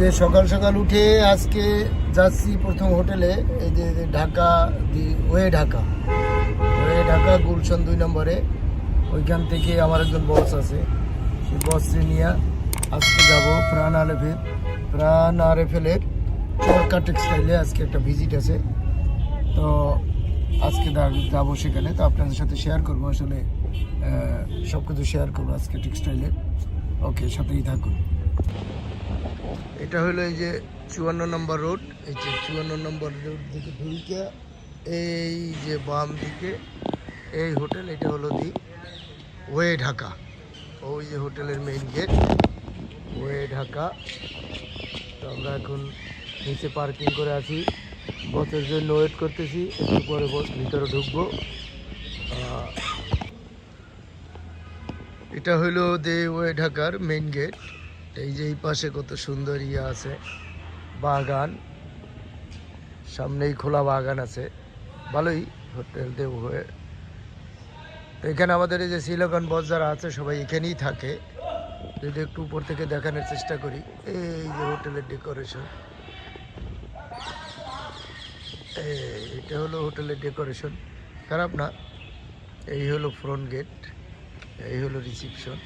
যে সকাল সকাল উঠে আজকে যাচ্ছি প্রথম হোটেলে, এই যে ঢাকা ওয়ে ঢাকা গুলশান 2 নম্বরে। ওইখান থেকে আমার একজন বস আছে, সেই বসে নিয়ে আজকে যাব প্রাণ আরএফএলের চরকা টেক্সটাইলে। আজকে একটা ভিজিট আছে, তো আজকে যাবো সেখানে। তো আপনাদের সাথে শেয়ার করবো, আসলে সব কিছু শেয়ার করবো আজকে টেক্সটাইলের। ওকে, সাথেই থাকুন। এটা হলো এই যে 54 নম্বর রোড। এই যে 54 নম্বর রোড দিকে ঢুকে এই যে বাম দিকে এই হোটেল, এটা হলো দি ওয়ে ঢাকা। ওই যে হোটেলের মেইন গেট ওয়ে ঢাকা। তো আমরা এখন নিচে পার্কিং করে আছি, বসের জন্য ওয়েট করতেছি। একটু পরে ভিতরে ঢুকবো। এটা হইলো দি ওয়ে ঢাকার মেইন গেট। এই যে এই পাশে কত সুন্দর আছে, বাগান, সামনেই খোলা বাগান আছে, ভালোই হোটেল দেব হয়ে। তো এখানে আমাদের এই যে শ্রীলঙ্কান বস যারা আছে সবাই এখানেই থাকে। যদি একটু উপর থেকে দেখানোর চেষ্টা করি, এই যে হোটেলের ডেকোরেশন, এটা হলো হোটেলের ডেকোরেশন, খারাপ না। এই হলো ফ্রন্ট গেট, এই হলো রিসিপশন,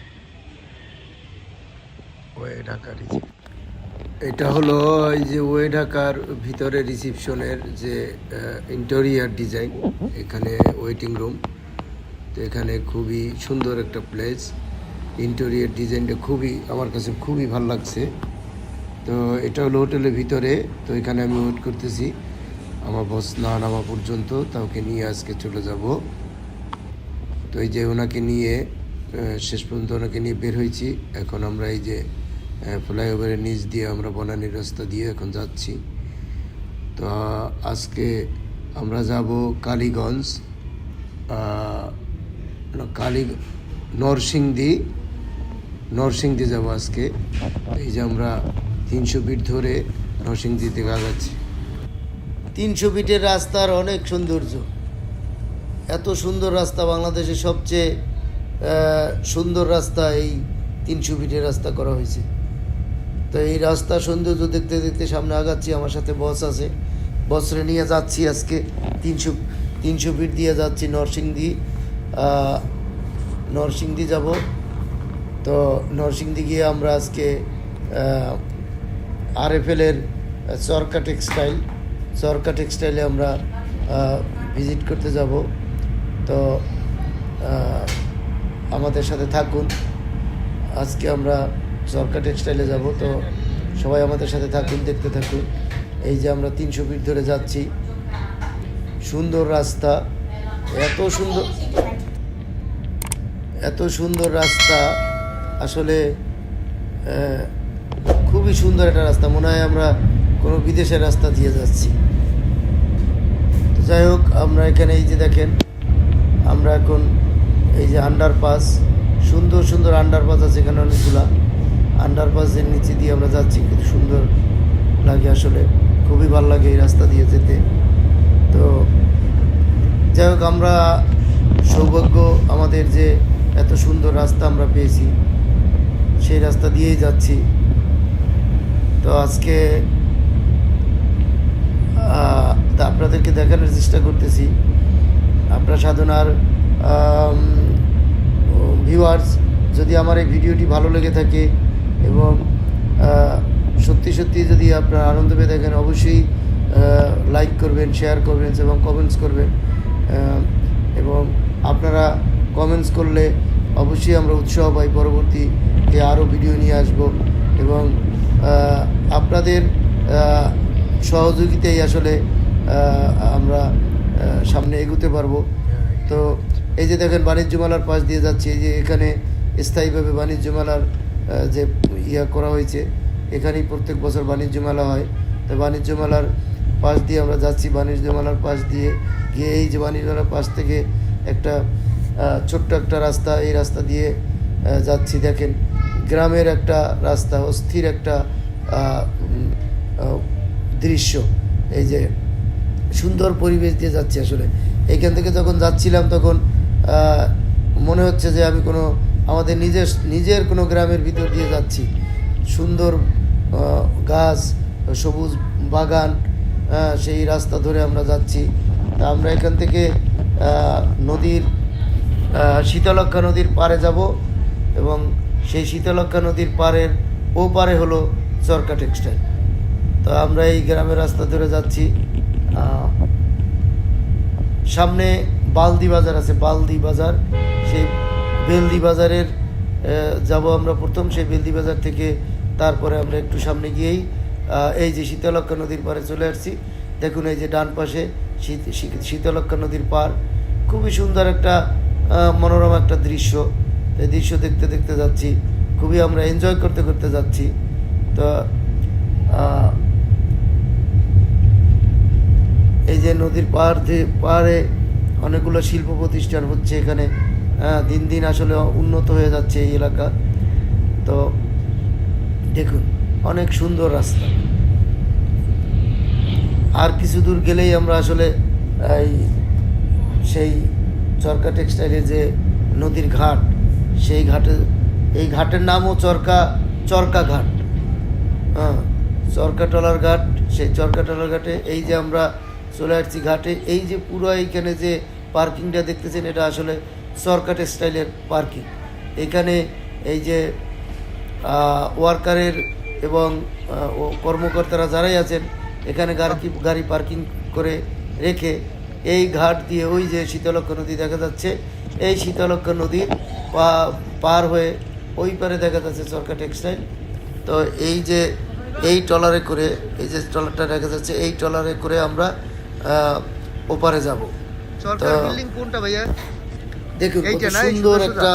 ওয়ে ঢাকা রিসিপশন। এটা হলো এই যে ওয়ে ঢাকার ভিতরে রিসিপশনের যে ইন্টেরিয়ার ডিজাইন, এখানে ওয়েটিং রুম। তো এখানে খুবই সুন্দর একটা প্লেস, ইন্টেরিয়ার ডিজাইনটা আমার কাছে খুবই ভালো লাগছে। তো এটা হলো হোটেলের ভিতরে। তো এখানে আমি ওয়েট করতেছি আমার বস না নামা পর্যন্ত, তাকে নিয়ে আজকে চলে যাব। তো এই যে ওনাকে নিয়ে শেষ পর্যন্ত ওনাকে নিয়ে বের হয়েছি। এখন আমরা এই যে ফ্লাইওভারের নিচ দিয়ে আমরা বনানীর রাস্তা দিয়ে এখন যাচ্ছি। তো আজকে আমরা যাব কালীগঞ্জ, নরসিংদী যাব আজকে। এই যে আমরা 300 ফিট ধরে নরসিংদী থেকে আগাচ্ছি। 300 ফিটের রাস্তার অনেক সৌন্দর্য, এত সুন্দর রাস্তা, বাংলাদেশের সবচেয়ে সুন্দর রাস্তা এই 300 ফিটের রাস্তা করা হয়েছে। তো এই রাস্তা সৌন্দর্য দেখতে দেখতে সামনে আগাচ্ছি। আমার সাথে বস আছে, বসরে নিয়ে যাচ্ছি আজকে 300 ফিট দিয়ে যাচ্ছি নরসিংদী যাব। তো নরসিংদী গিয়ে আমরা আজকে আরএফএলের চরকা টেক্সটাইলে আমরা ভিজিট করতে যাব। তো আমাদের সাথে থাকুন, আজকে আমরা চরকা টেক্সটাইলে যাব। তো সবাই আমাদের সাথে থাকুন, দেখতে থাকুন। এই যে আমরা 300 ফিট ধরে যাচ্ছি, সুন্দর রাস্তা, এত সুন্দর রাস্তা, আসলে খুবই সুন্দর একটা রাস্তা। মনে হয় আমরা কোনো বিদেশের রাস্তা দিয়ে যাচ্ছি। তো যাই হোক, আমরা এখানে এই যে দেখেন, আমরা এখন এই যে আন্ডারপাস, সুন্দর সুন্দর আন্ডারপাস আছে এখানে অনেকগুলা। আন্ডারপাসের নিচে দিয়ে আমরা যাচ্ছি, খুব সুন্দর লাগে, আসলে খুবই ভালো লাগে এই রাস্তা দিয়ে যেতে। তো যাই হোক, আমরা সৌভাগ্য আমাদের যে এত সুন্দর রাস্তা আমরা পেয়েছি, সেই রাস্তা দিয়েই যাচ্ছি। তো আজকে আপনাদেরকে দেখানোর চেষ্টা করতেছি। আপনার সাধনার ভিউয়ার্স, যদি আমার এই ভিডিওটি ভালো লেগে থাকে এবং সত্যি সত্যি যদি আপনারা আনন্দ পেয়ে থাকেন, অবশ্যই লাইক করবেন, শেয়ার করবেন এবং কমেন্টস করবেন। এবং আপনারা কমেন্টস করলে অবশ্যই আমরা উৎসাহ পাই পরবর্তীতে আরও ভিডিও নিয়ে আসব। এবং আপনাদের সহযোগিতায় আসলে আমরা সামনে এগোতে পারবো। তো এই যে দেখেন, বাণিজ্য মেলার পাশ দিয়ে যাচ্ছি। এই যে এখানে স্থায়ীভাবে বাণিজ্য মেলার যে করা হয়েছে, এখানেই প্রত্যেক বছর বাণিজ্য মেলা হয়। তো বাণিজ্য মেলার পাশ দিয়ে আমরা যাচ্ছি। বাণিজ্য মেলার পাশ দিয়ে গিয়ে এই যে বাণিজ্য মেলার পাশ থেকে একটা ছোট্ট একটা রাস্তা, এই রাস্তা দিয়ে যাচ্ছি। দেখেন, গ্রামের একটা রাস্তা, অস্থির একটা দৃশ্য, এই যে সুন্দর পরিবেশ দিয়ে যাচ্ছি। আসলে এইখান থেকে যখন যাচ্ছিলাম তখন মনে হচ্ছে যে আমি আমাদের নিজের কোনো গ্রামের ভিতর দিয়ে যাচ্ছি। সুন্দর গাছ, সবুজ বাগান, সেই রাস্তা ধরে আমরা যাচ্ছি। তা আমরা এখান থেকে নদীর শীতলক্ষ্যা নদীর পাড়ে যাব এবং সেই শীতলক্ষ্যা নদীর পাড়ের ও পারে হলো চরকা টেক্সটাইল। তো আমরা এই গ্রামের রাস্তা ধরে যাচ্ছি। সামনে বালদি বাজার আছে, বালদি বাজার, সেই বেলদি বাজারের যাব আমরা প্রথম। সেই বেলদি বাজার থেকে তারপরে আমরা একটু সামনে গিয়েই এই যে শীতলক্ষ্যা নদীর পাড়ে চলে আসছি। দেখুন এই যে ডান পাশে শীতলক্ষ্যা নদীর পাড়, খুবই সুন্দর একটা মনোরম একটা দৃশ্য। এই দৃশ্য দেখতে দেখতে যাচ্ছি, খুবই আমরা এনজয় করতে করতে যাচ্ছি। তো এই যে নদীর পাড়ে অনেকগুলো শিল্প প্রতিষ্ঠান হচ্ছে এখানে, দিন দিন আসলে উন্নত হয়ে যাচ্ছে এই এলাকা। তো দেখুন অনেক সুন্দর রাস্তা। আর কিছু দূর গেলেই আমরা আসলে সেই চরকা টেক্সটাইলের যে নদীর ঘাট, সেই এই ঘাটের নামও চরকা ঘাট, চরকা টলার ঘাট। সেই চরকা টলার ঘাটে এই যে আমরা চলে আসছি ঘাটে। এই যে পুরো এইখানে যে পার্কিংটা দেখতেছেন, এটা আসলে চরকা টেক্সটাইলের পার্কিং। এখানে এই যে ওয়ার্কারের এবং কর্মকর্তারা যারাই আছেন এখানে গাড়ি পার্কিং করে রেখে এই ঘাট দিয়ে ওই যে শীতলক্ষ্যা নদী দেখা যাচ্ছে, এই শীতলক্ষ্যা নদীর পার হয়ে ওই পারে দেখা যাচ্ছে চরকা টেক্সটাইল। তো এই যে এই ট্রলারে করে, এই যে ট্রলারটা দেখা যাচ্ছে, এই ট্রলারে করে আমরা ওপারে যাব। কোনটা ভাইয়া? দেখুন কত সুন্দর একটা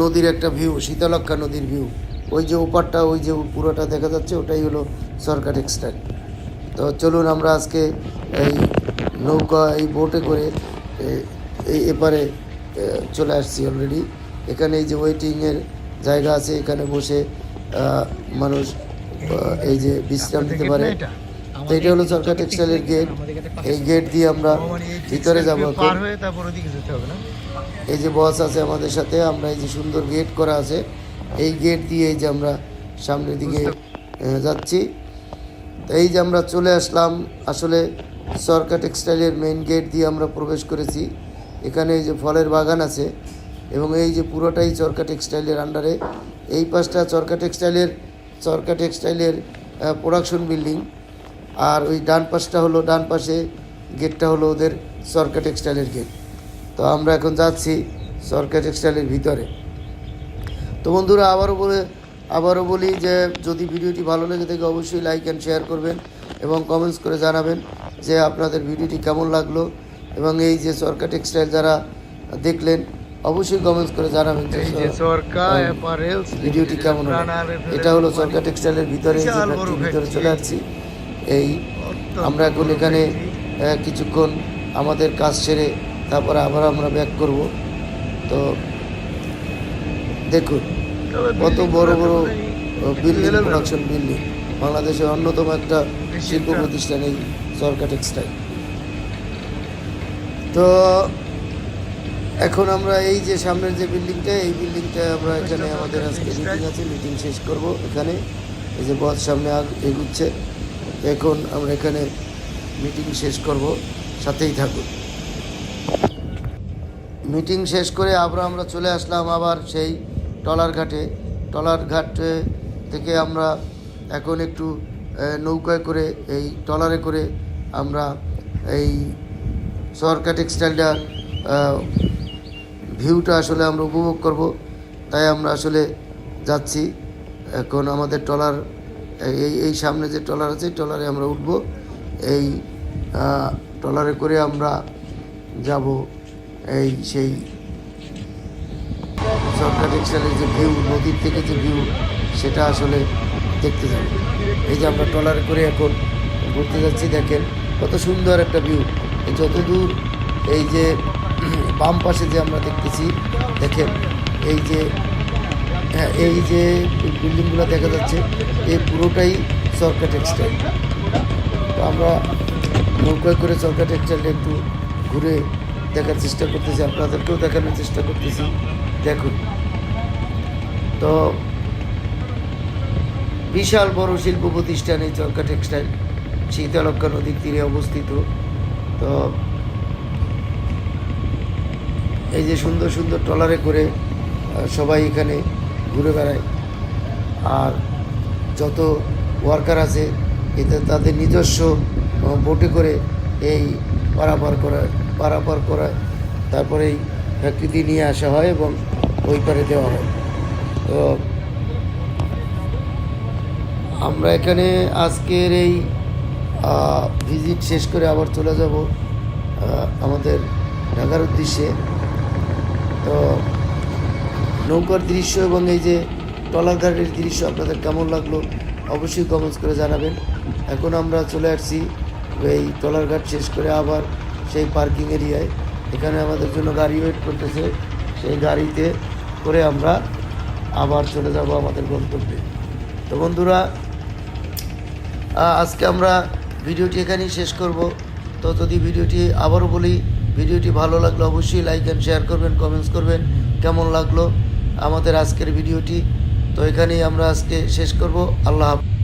নদীর একটা ভিউ, শীতলক্ষ্যা নদীর ভিউ। ওই যে ওপারটা, ওই যে পুরোটা দেখা যাচ্ছে, ওটাই হলো চরকা টেক্সটাইল। তো চলুন আমরা আজকে এই নৌকা, এই বোটে করে এই এপারে চলে আসছি অলরেডি। এখানে এই যে ওয়েটিংয়ের জায়গা আছে, এখানে বসে মানুষ এই যে বিশ্রাম নিতে পারে। তো এটা হলো চরকা টেক্সটাইলের গেট। এই গেট দিয়ে আমরা ভিতরে যাবো। এই যে বস আছে আমাদের সাথে, আমরা এই যে সুন্দর গেট করা আছে, এই গেট দিয়ে এই যে আমরা সামনের দিকে যাচ্ছি। এই যে আমরা চলে আসলাম আসলে চরকা টেক্সটাইলের মেইন গেট দিয়ে আমরা প্রবেশ করেছি। এখানে এই যে ফলের বাগান আছে এবং এই যে পুরোটাই চরকা টেক্সটাইলের আন্ডারে। এই পাশটা চরকা টেক্সটাইলের প্রোডাকশন বিল্ডিং, আর ওই ডান পাশে গেটটা হলো ওদের চরকা টেক্সটাইলের গেট। তো আমরা এখন যাচ্ছি চরকা টেক্সটাইলের ভিতরে। তো বন্ধুরা আবারও বলি যে যদি ভিডিওটি ভালো লেগে থাকে অবশ্যই লাইক অ্যান্ড শেয়ার করবেন এবং কমেন্টস করে জানাবেন যে আপনাদের ভিডিওটি কেমন লাগলো। এবং এই যে চরকা টেক্সটাইল যারা দেখলেন অবশ্যই কমেন্টস করে জানাবেন যে ভিডিওটি কেমন হলো। এটা হলো চরকা টেক্সটাইলের ভিতরে, ভিতরে চলে আসছি। এই আমরা এখন এখানে কিছুক্ষণ আমাদের কাজ সেরে তারপরে আবার আমরা ব্যাক করব। তো দেখুন কত বড় বড় বিল্ডিং, প্রোডাকশন বিল্ডিং, বাংলাদেশের অন্যতম একটা শিল্প প্রতিষ্ঠান এই চরকা টেক্সটাইল। তো এখন আমরা এই যে সামনের যে বিল্ডিংটা, এই বিল্ডিংটা আমরা এখানে আমাদের আজকে মিটিং আছে, মিটিং শেষ করব এখানে। এই যে বস সামনে এগুচ্ছে, এখন আমরা এখানে মিটিং শেষ করব, সাথেই থাকুন। মিটিং শেষ করে আমরা চলে আসলাম আবার সেই টলার ঘাটে। টলার ঘাট থেকে আমরা এখন একটু নৌকায় করে, এই টলারে করে আমরা এই চরকা টেক্সটাইলটার ভিউটা আসলে আমরা উপভোগ করব। তাই আমরা আসলে যাচ্ছি এখন আমাদের টলার, এই সামনে যে টলার আছে টলারে আমরা উঠব। এই টলারে করে আমরা যাব এই সেই চরকা টেক্সটাইলের যে ভিউ, নদীর থেকে যে ভিউ, সেটা আসলে দেখতে যাব। এই যে আমরা ট্রলারে করে এখন ঘুরতে যাচ্ছি, দেখেন কত সুন্দর একটা ভিউ। যতদূর এই যে বাম পাশে যে আমরা দেখতেছি, দেখেন এই যে বিল্ডিংগুলো দেখা যাচ্ছে, এই পুরোটাই চরকা টেক্সটাইল। তো আমরা নৌকায় করে চরকা টেক্সটাইলটা একটু ঘুরে দেখার চেষ্টা করতেছি, আপনাদেরকেও দেখানোর চেষ্টা করতেছি। দেখুন তো বিশাল বড় শিল্প প্রতিষ্ঠান এই চরকা টেক্সটাইল, শীতলক্ষা নদীর তীরে অবস্থিত। তো এই যে সুন্দর সুন্দর ট্রলারে করে সবাই এখানে ঘুরে বেড়ায়। আর যত ওয়ার্কার আছে এতে তাদের নিজস্ব বোটে করে এই পারাপার করা, তারপরে এই ফ্যাক্টরিতে নিয়ে আসা হয় এবং ওই পারে দেওয়া হয়। তো আমরা এখানে আজকের এই ভিজিট শেষ করে আবার চলে যাব আমাদের ঢাকার উদ্দেশ্যে। তো নৌকার দৃশ্য এবং এই যে ট্রলার ঘাটের দৃশ্য আপনাদের কেমন লাগলো অবশ্যই কমেন্টস করে জানাবেন। এখন আমরা চলে আসছি এই ট্রলার ঘাট শেষ করে আবার সেই পার্কিং এরিয়ায়। এখানে আমাদের জন্য গাড়ি ওয়েট করতেছে, সেই গাড়িতে করে আমরা আবার চলে যাব আমাদের গন্তব্যে। তো বন্ধুরা, আজকে আমরা ভিডিওটি এখানেই শেষ করব। তো যদি ভিডিওটি আবারও বলি, ভিডিওটি ভালো লাগলে অবশ্যই লাইক অ্যান্ড শেয়ার করবেন, কমেন্টস করবেন কেমন লাগলো আমাদের আজকের ভিডিওটি। তো এখানেই আমরা আজকে শেষ করব। আল্লাহ হাফেজ।